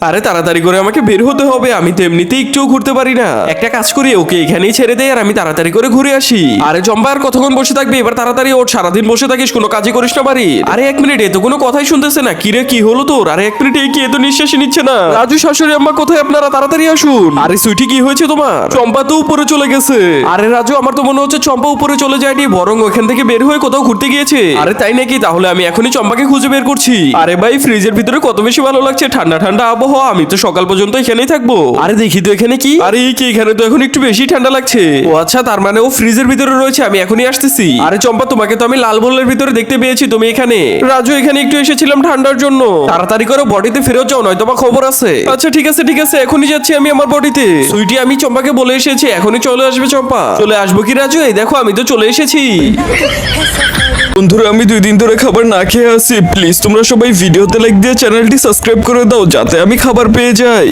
আরে তাড়াতাড়ি করে আমাকে বের হতে হবে, আমি তো এমনিতেই একটুও ঘুরতে পারি না। একটা কাজ করি, ওকে এখানেই ছেড়ে দেই আর আমি তাড়াতাড়ি করে ঘুরে আসি। আরে চম্পা আর কতক্ষণ বসে থাকবে, এবার তাড়াতাড়ি ওঠ, সারাদিন বসে থাকিস কোনো কাজই করিস না বাড়ি। আরে এক মিনিট, এ তো কোনো কথাই শুনতেছে না। কিরে কি হলো তোর? আরে এক মিনিট, এই কি এ তো নিঃশ্বাসই নিচ্ছে না। রাজু শাশুড়ি আম্মা কোথায়, আপনারা তাড়াতাড়ি আসুন। আরে সুইটি কি হয়েছে তোমার? চম্পা তো উপরে চলে গেছে। আরে রাজু আমার তো মনে হচ্ছে চম্পা উপরে চলে যায়নি, বরং ওখান থেকে বের হয়ে কোথাও ঘুরতে গিয়েছে। আরে তাই নাকি? তাহলে আমি এখনই চম্পাকে খুঁজে বের করছি। আরে ভাই ফ্রিজের ভিতরে কত বেশি ভালো লাগছে, ঠান্ডা ঠান্ডা আবহাওয়া, আমি তো সকাল পর্যন্ত এখানেই থাকবো। আরে দেখি তো এখানে কি। আরে এই কি, এখানে তো এখন একটু বেশি ঠান্ডা লাগছে। ও আচ্ছা, তার মানে ও ফ্রিজের ভিতরে রয়েছে, আমি এখনই আসতেছি। আরে চম্পা তোমাকে তো আমি লাল বলের ভিতরে দেখতে পেয়েছি, তুমি এখানে। রাজু এখানে একটু এসেছিলাম ঠান্ডার জন্য। তাড়াতাড়ি করে বডিতে ফেরত যাও, নয়তো বা খবর আছে। আচ্ছা ঠিক আছে ঠিক আছে, এখনই যাচ্ছি আমি আমার বডিতে। সুইটি আমি চম্পাকে বলে এসেছি, এখনই চলে আসবে চম্পা। চলে আসবো কি রাজু? এই দেখো আমি তো চলে এসেছি। বন্ধুরা আমি 2 দিন ধরে খাবার না খেয়ে আছি, প্লিজ তোমরা সবাই ভিডিওতে লাইক দিয়ে চ্যানেলটি সাবস্ক্রাইব করে দাও যাতে আমি খাবার পেয়ে যাই।